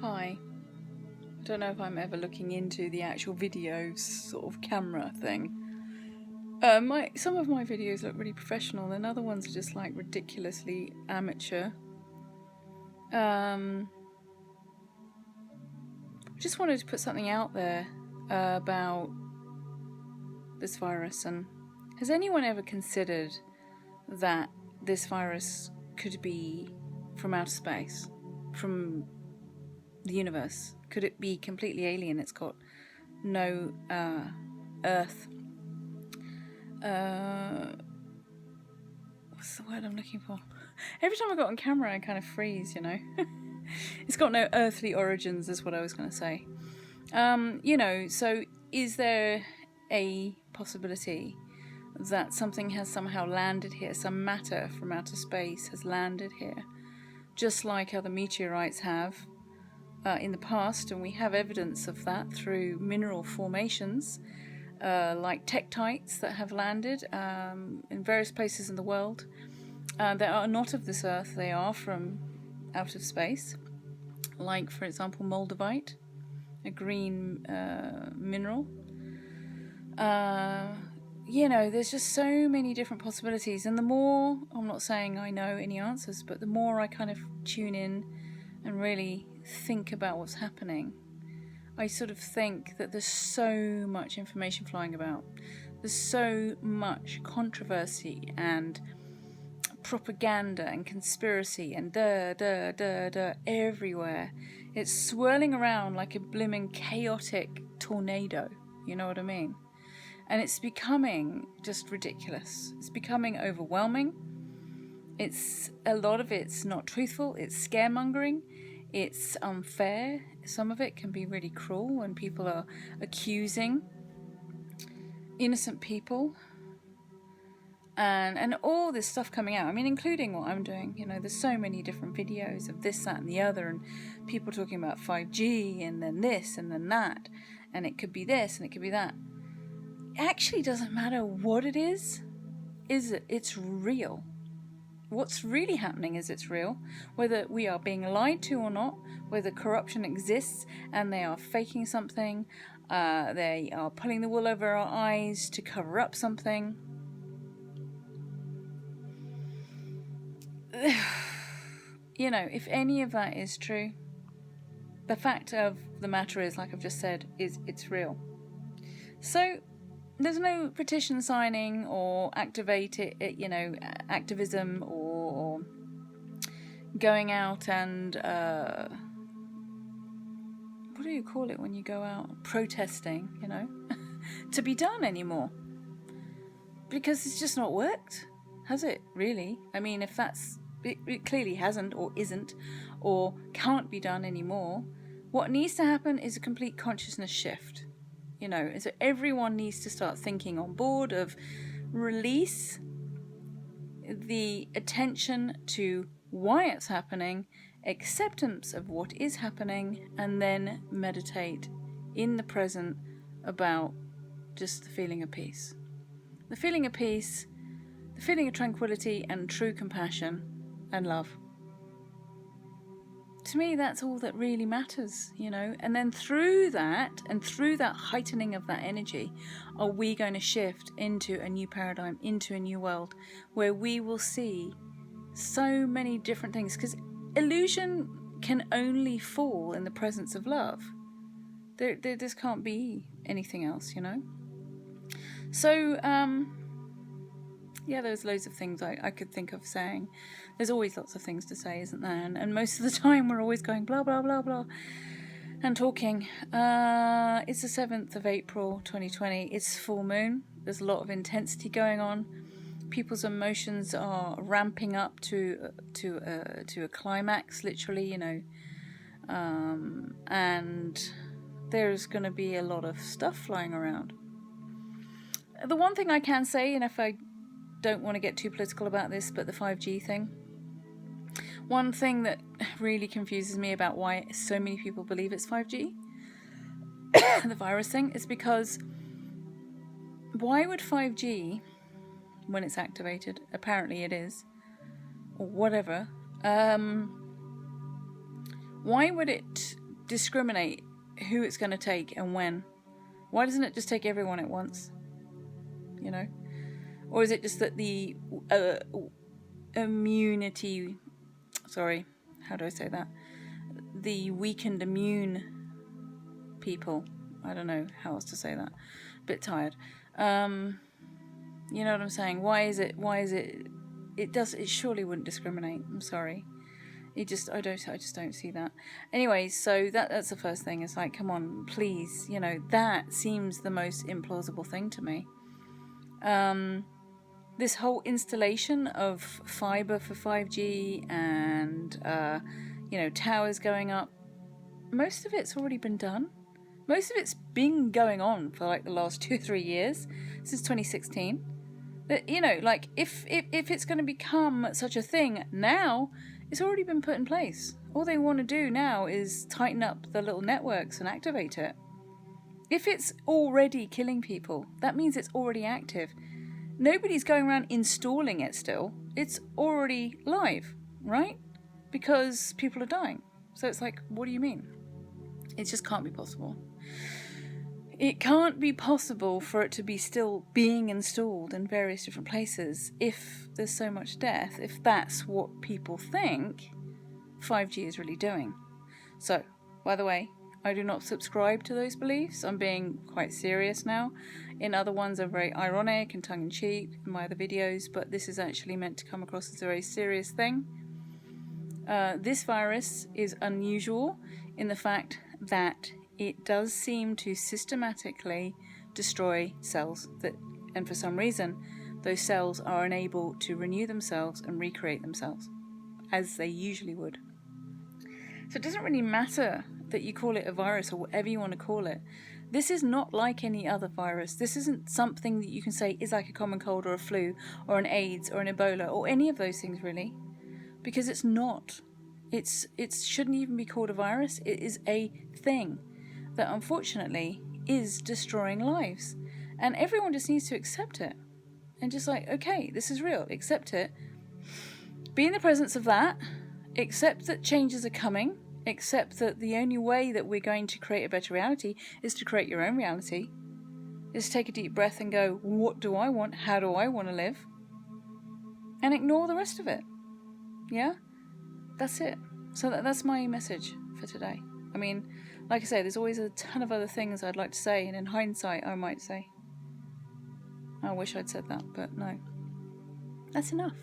Hi. I don't know if I'm ever looking into the actual video sort of camera thing. Some of my videos look really professional and other ones are just like ridiculously amateur. Just wanted to put something out there about this virus, and has anyone ever considered that this virus could be from outer space, from the universe? Could it be completely alien? It's got no Earth. What's the word I'm looking for? Every time I got on camera, I kind of freeze, you know. It's got no earthly origins, is what I was going to say. So is there a possibility that something has somehow landed here, some matter from outer space has landed here, just like other meteorites have in the past, and we have evidence of that through mineral formations like tektites that have landed in various places in the world. They are not of this earth, they are from out of space, like for example moldavite, a green mineral. There's just so many different possibilities, and the more, I'm not saying I know any answers, but the more I kind of tune in and really think about what's happening, I sort of think that there's so much information flying about. There's so much controversy and propaganda and conspiracy and everywhere. It's swirling around like a blooming chaotic tornado, you know what I mean? And it's becoming just ridiculous. It's becoming overwhelming. A lot of it's not truthful, it's scaremongering, it's unfair. Some of it can be really cruel when people are accusing innocent people. And all this stuff coming out, I mean, including what I'm doing, there's so many different videos of this, that and the other, and people talking about 5G and then this and then that, and it could be this and it could be that. It actually doesn't matter what it is it's real. What's really happening is it's real, whether we are being lied to or not, whether corruption exists and they are faking something, they are pulling the wool over our eyes to cover up something. If any of that is true, the fact of the matter is, like I've just said, is it's real. So there's no petition signing or activism or going out and what do you call it when you go out protesting, to be done anymore, because it's just not worked, has it really? I mean, if it clearly hasn't or isn't or can't be done anymore, what needs to happen is a complete consciousness shift. So everyone needs to start thinking on board of release the attention to why it's happening, acceptance of what is happening, and then meditate in the present about just the feeling of peace. The feeling of peace, the feeling of tranquility and true compassion and love. To me, that's all that really matters, and then through that heightening of that energy, are we going to shift into a new paradigm, into a new world where we will see so many different things, because illusion can only fall in the presence of love. There just can't be anything else, So, there's loads of things I could think of saying. There's always lots of things to say, isn't there? And most of the time we're always going blah, blah, blah, blah, and talking. It's the 7th of April, 2020. It's full moon. There's a lot of intensity going on. People's emotions are ramping up to a climax, literally, and there's going to be a lot of stuff flying around. The one thing I can say, and if I don't want to get too political about this, but the 5G thing. One thing that really confuses me about why so many people believe it's 5G, the virus thing, is because why would 5G, when it's activated, apparently it is, or whatever, why would it discriminate who it's going to take and when? Why doesn't it just take everyone at once? You know? Or is it just that the immunity... Sorry, how do I say that? The weakened immune people. I don't know how else to say that. Bit tired. You know what I'm saying? Why is it? It surely wouldn't discriminate. I'm sorry. I just don't see that. Anyway, so that's the first thing. It's like, come on, please. You know, that seems the most implausible thing to me. This whole installation of fiber for 5G and towers going up, most of it's already been done. Most of it's been going on for like the last 2 or 3 years, since 2016. You know, like if it's going to become such a thing now, it's already been put in place. All they want to do now is tighten up the little networks and activate it. If it's already killing people, that means it's already active. Nobody's going around installing it still. It's already live, right? Because people are dying. So it's like, what do you mean? It just can't be possible. It can't be possible for it to be still being installed in various different places if there's so much death, if that's what people think 5G is really doing. So, by the way, I do not subscribe to those beliefs. I'm being quite serious now. In other ones, I'm very ironic and tongue-in-cheek in my other videos, but this is actually meant to come across as a very serious thing. This virus is unusual in the fact that it does seem to systematically destroy cells, and for some reason those cells are unable to renew themselves and recreate themselves as they usually would. So it doesn't really matter that you call it a virus or whatever you want to call it. This is not like any other virus. This isn't something that you can say is like a common cold or a flu or an AIDS or an Ebola or any of those things really, because it's not. It shouldn't even be called a virus. It is a thing that unfortunately is destroying lives, and everyone just needs to accept it and just like, okay, this is real, accept it, be in the presence of that, accept that changes are coming, accept that the only way that we're going to create a better reality is to create your own reality, is to take a deep breath and go, what do I want, how do I want to live, and ignore the rest of it. Yeah, that's it. So that's my message for today. I mean, like I say, there's always a ton of other things I'd like to say, and in hindsight I might say, I wish I'd said that, but no. That's enough.